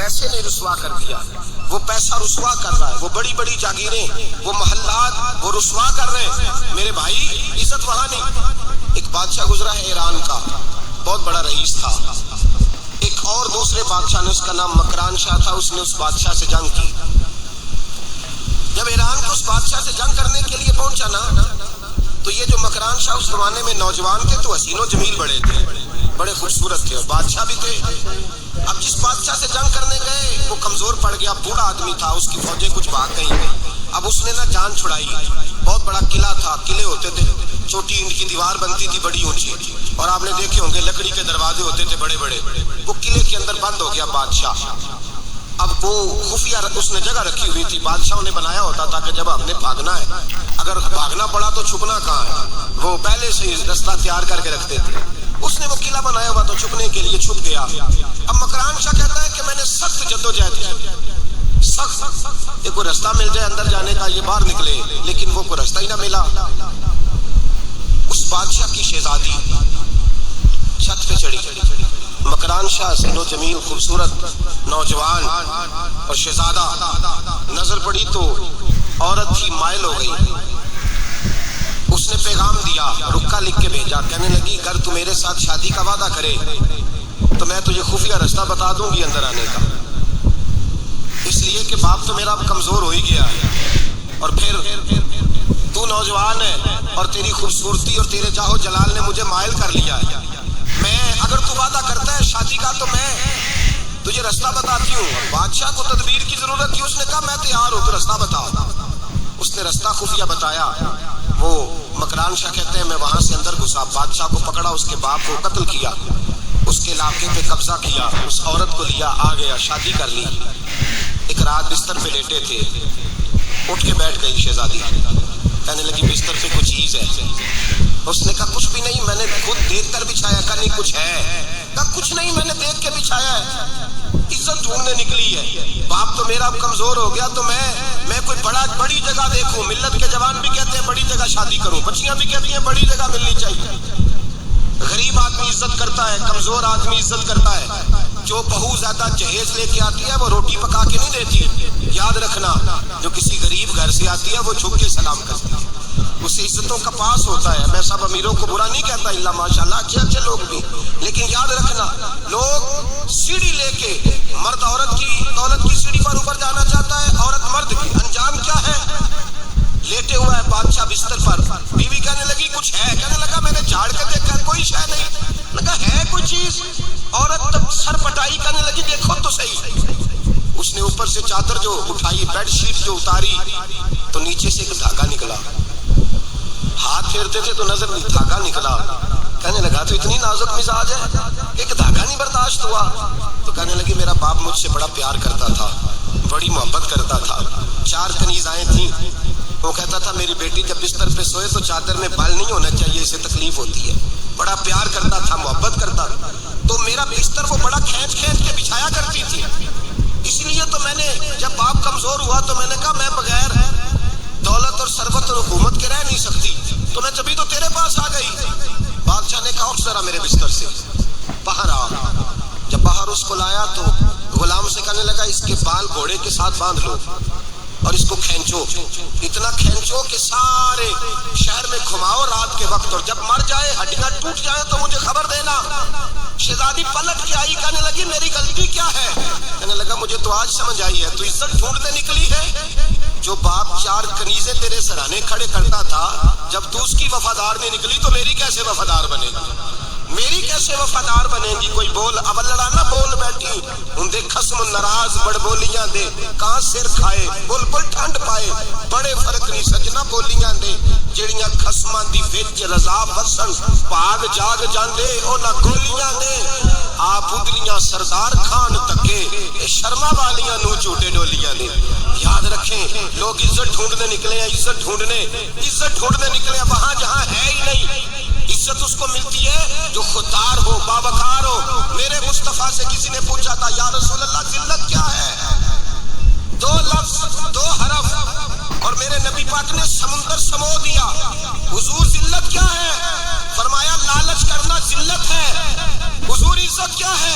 پیسے نے رسوا کر دیا، وہ پیسہ رسوا کر رہا ہے، وہ بڑی بڑی جاگیریں، وہ محلات وہ رسوا کر رہے ہیں۔ میرے بھائی عزت وہاں نہیں۔ ایک بادشاہ گزرا ہے ایران کا، بہت بڑا رئیس تھا۔ ایک اور دوسرے بادشاہ نے، اس کا نام مکران شاہ تھا، اس نے اس بادشاہ سے جنگ کی۔ جب ایران کو اس بادشاہ سے جنگ کرنے کے لیے پہنچا نا، تو یہ جو مکران شاہ اس زمانے میں نوجوان تھے تو حسین و جمیل بڑے تھے، بڑے خوبصورت تھے، اور بادشاہ بھی تھے۔ اب جس بادشاہ سے جنگ کرنے گئے وہ کمزور پڑ گیا، بوڑھا آدمی تھا، اس کی فوجیں کچھ بھاگ گئیں۔ اب اس نے نا جان چھڑائی۔ بہت بڑا قلعہ تھا، قلعے ہوتے تھے، چھوٹی اینٹ کی دیوار بنتی تھی بڑی اونچی، اور آپ نے دیکھے ہوں گے لکڑی کے دروازے ہوتے تھے بڑے بڑے۔ وہ قلعے کے اندر بند ہو گیا بادشاہ۔ اب وہ خفیہ اس نے جگہ رکھی ہوئی تھی، بادشاہوں نے بنایا ہوتا تھا کہ جب ہم نے بھاگنا ہے، اگر بھاگنا پڑا تو چھپنا کہاں ہے، وہ پہلے سے ہی رستہ تیار کر کے رکھتے تھے۔ اس نے وہ قلعہ بنایا ہوا تو چھپنے کے لیے چھپ گیا۔ اب مکران شاہ کہتا ہے کہ میں نے سخت جدوجہد کی، سخت، یہ کوئی رستہ مل جائے اندر جانے کا، یہ باہر نکلے، لیکن وہ کوئی رستہ ہی نہ ملا۔ اس بادشاہ کی شہزادی چھت پہ چڑھی، مکران شاہ حسین و جمیل خوبصورت نوجوان اور شہزادہ، نظر پڑی تو عورت تھی، مائل ہو گئی۔ اس نے پیغام دیا، رکا لکھ کے بھیجا، کہنے لگی اگر تو میرے ساتھ شادی کا وعدہ کرے تو میں تجھے خفیہ رستہ بتا دوں گی اندر آنے کا، اس لیے کہ باپ تو میرا اب کمزور ہو ہی گیا ہے، اور پھر تو نوجوان ہے اور تیری خوبصورتی اور تیرے جاہ و جلال نے مجھے مائل کر لیا ہے۔ میں اگر تو وعدہ کرتا ہے شادی کا تو میں تجھے رستہ بتاتی ہوں۔ بادشاہ کو تدبیر کی ضرورت تھی، اس نے کہا میں تیار ہوں، تو رستہ بتا۔ اس نے رستہ خفیہ بتایا۔ وہ مکران شاہ کہتے ہیں میں وہاں سے اندر گھسا، بادشاہ کو پکڑا، اس کے باپ کو قتل کیا، اس کے علاقے پہ قبضہ کیا، اس عورت کو لیا، آ گیا، شادی کر لی۔ ایک رات بستر پہ لیٹے تھے، اٹھ کے بیٹھ گئی شہزادی، کہنے لگی بستر پہ کچھ چیز ہے۔ اس نے کہا کچھ بھی نہیں، میں نے خود دیکھ کر بچھایا۔ کہا نہیں کچھ ہے۔ کہا کچھ نہیں، میں نے دیکھ کے بچھایا ہے، عزت ڈھونڈنے نکلی ہے، باپ تو میرا اب کمزور ہو گیا، تو میں کوئی بڑی جگہ دیکھوں، ملت کے جوان بھی کہتے ہیں بڑی جگہ شادی کروں، بچیاں بھی کہتی ہیں بڑی جگہ ملنی چاہیے۔ غریب آدمی عزت کرتا ہے، کمزور آدمی عزت کرتا ہے۔ جو بہو زیادہ جہیز لے کے آتی ہے وہ روٹی پکا کے نہیں دیتی، یاد رکھنا، جو کسی غریب گھر سے آتی ہے وہ جھک کے سلام کرتی ہے، اسے عزتوں کا پاس ہوتا ہے۔ میں سب امیروں کو برا نہیں کہتا، اللہ ماشاءاللہ اچھے اچھے لوگ بھی، لیکن یاد رکھنا لوگ سیڑھی لے کے، مرد عورت کی دولت کی سیڑھی پر اوپر جانا چاہتا ہے، عورت مرد کی، انجام کیا ہے؟ لیٹے ہوا ہے بادشاہ بستر پر، بیوی کہنے لگی کچھ ہے، کہنے لگا میں نے جھاڑ کے دیکھا کوئی شے نہیں، لگا ہے کوئی چیز، عورت سر پٹائی، کہنے لگی دیکھو تو صحیح۔ اس نے اوپر سے چادر جو اٹھائی، بیڈ شیٹ جو اتاری، تو نیچے سے ایک دھاگا نکلا، ہاتھ پھیرتے تھے تو نظر نہیں، دھاگا نکلا۔ کہنے لگا تو اتنی نازک مزاج ہے، ایک دھاگا نہیں برداشت ہوا؟ تو کہنے لگی میرا باپ مجھ سے بڑا پیار کرتا تھا، بڑی محبت کرتا تھا، 4 کنیزائیں تھیں، وہ کہتا تھا میری بیٹی جب بستر پہ سوئے تو چادر میں بال نہیں ہونا چاہیے، اسے تکلیف ہوتی ہے، بڑا پیار کرتا تھا، محبت کرتا تھا، تو میرا بستر وہ بڑا کھینچ کے بچھایا کرتی تھی، اس لیے تو میں نے جب باپ کمزور ہوا تو میں نے کہا میں بغیر دولت اور ثروت اور حکومت کے رہ نہیں سکتی، تو میں جبھی تو تیرے پاس آ گئی۔ بادشاہ نے کہا اٹھ ذرا میرے بستر سے، باہر آ۔ جب باہر اس کو لایا تو غلام سے کہنے لگا اس کے بال گھوڑے کے ساتھ باندھ لو اور اس کو کھینچو، اتنا کھینچو کہ سارے شہر میں گھماؤ رات کے وقت، اور جب مر جائے ہڈیاں ٹوٹ جائیں تو مجھے خبر دینا۔ شہزادی پلٹ کے آئی، کہنے لگی میری غلطی کیا ہے؟ کہنے لگا مجھے تو آج سمجھ آئی ہے، تو عزت ڈھونڈنے نکلی ہے۔ جو باپ 4 کنیزیں تیرے سرانے کھڑے کرتا تھا، جب تو اس کی وفادار نہیں نکلی تو میری کیسے وفادار بنے گی؟ میری کیسے وفادار بنے گی؟ کوئی بول اب لڑانا بول بیٹھی ہوں دے خصم ناراض بڑ بولیاں دے، کہاں سر کھائے بلبل ٹھنڈ پائے، بڑے فرق نہیں سجنا بولیاں دے، جڑیاں خصماں دی وچ رضا وسن پاگ جاگ جاندے انہاں گولیاں دے، آپ ادریاں سردار خان تکے اے شرما والیاں نو جھوٹے ڈولیاں دے۔ یاد رکھیں لوگ عزت ڈھونڈنے نکلے ہیں، عزت ڈھونڈنے نکلے ہیں وہاں جہاں ہے ہی نہیں۔ عزت اس کو ملتی ہے جو خوددار ہو، باوقار ہو۔ میرے مصطفیٰ سے کسی نے پوچھا تھا یا رسول اللہ ذلت کیا ہے؟ 2 لفظ 2 حرف، اور میرے نبی پاک نے سمندر سمو دیا۔ حضور ذلت کیا ہے؟ فرمایا لالچ کرنا ذلت ہے۔ حضور عزت کیا ہے؟